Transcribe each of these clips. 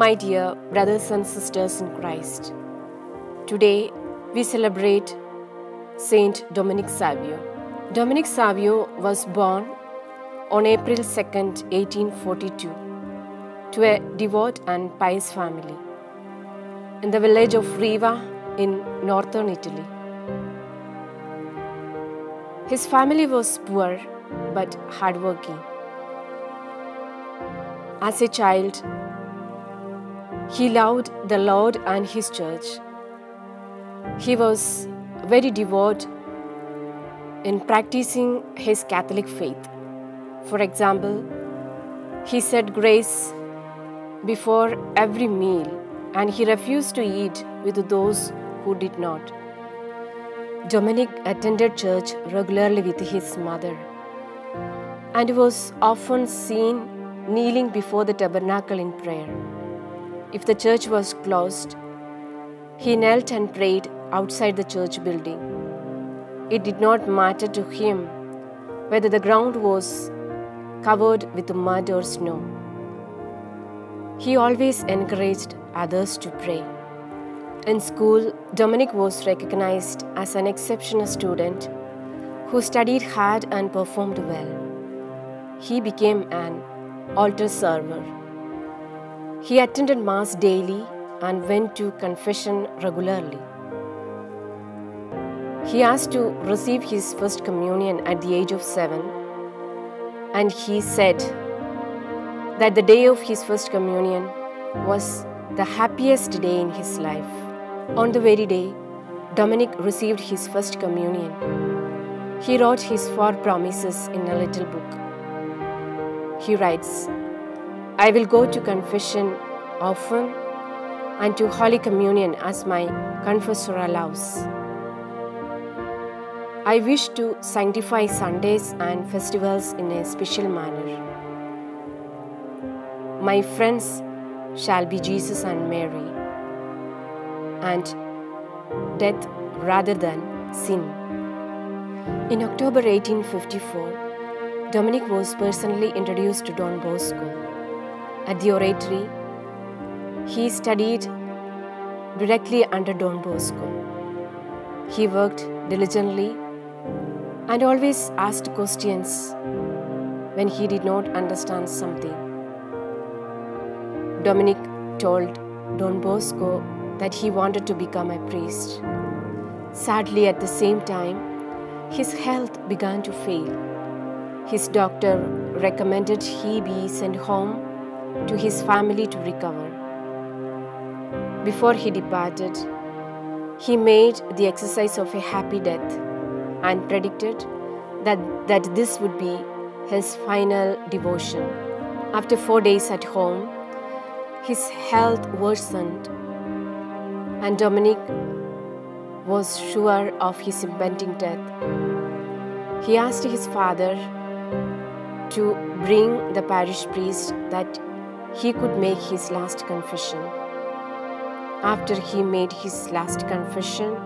My dear brothers and sisters in Christ, today we celebrate Saint Dominic Savio. Dominic Savio was born on April 2nd, 1842, to a devout and pious family in the village of Riva in northern Italy. His family was poor but hardworking. As a child, he loved the Lord and His church. He was very devout in practicing his Catholic faith. For example, he said grace before every meal and he refused to eat with those who did not. Dominic attended church regularly with his mother and was often seen kneeling before the tabernacle in prayer. If the church was closed, he knelt and prayed outside the church building. It did not matter to him whether the ground was covered with mud or snow. He always encouraged others to pray. In school, Dominic was recognized as an exceptional student who studied hard and performed well. He became an altar server. He attended Mass daily and went to confession regularly. He asked to receive his first communion at the age of 7, and he said that the day of his first communion was the happiest day in his life. On the very day, Dominic received his first communion. He wrote his 4 promises in a little book. He writes, "I will go to confession often and to Holy Communion as my confessor allows. I wish to sanctify Sundays and festivals in a special manner. My friends shall be Jesus and Mary, and death rather than sin." In October 1854, Dominic was personally introduced to Don Bosco. At the oratory, he studied directly under Don Bosco. He worked diligently and always asked questions when he did not understand something. Dominic told Don Bosco that he wanted to become a priest. Sadly, at the same time, his health began to fail. His doctor recommended he be sent home to his family to recover. Before he departed, he made the exercise of a happy death and predicted that this would be his final devotion. After 4 days at home, his health worsened, and Dominic was sure of his impending death. He asked his father to bring the parish priest that he could make his last confession. After he made his last confession,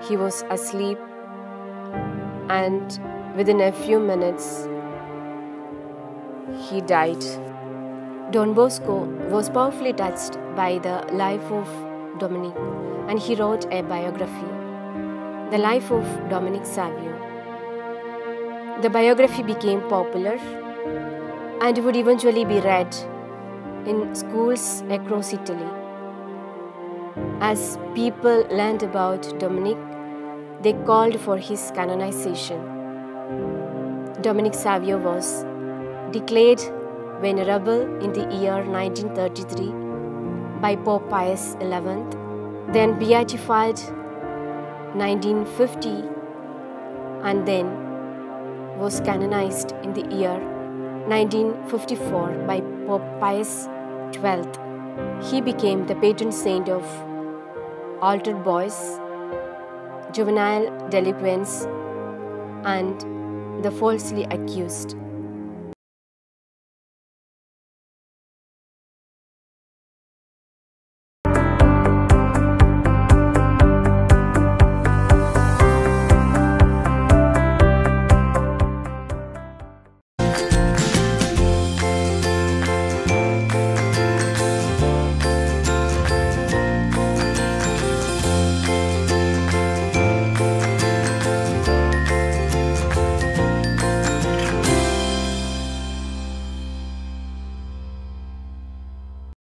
he was asleep, and within a few minutes, he died. Don Bosco was powerfully touched by the life of Dominic, and he wrote a biography, The Life of Dominic Savio. The biography became popular and would eventually be read in schools across Italy. As people learned about Dominic, they called for his canonization. Dominic Savio was declared venerable in the year 1933 by Pope Pius XI, then beatified 1950, and then was canonized in the year 1954 by Pope Pius XII. He became the patron saint of altar boys, juvenile delinquents, and the falsely accused.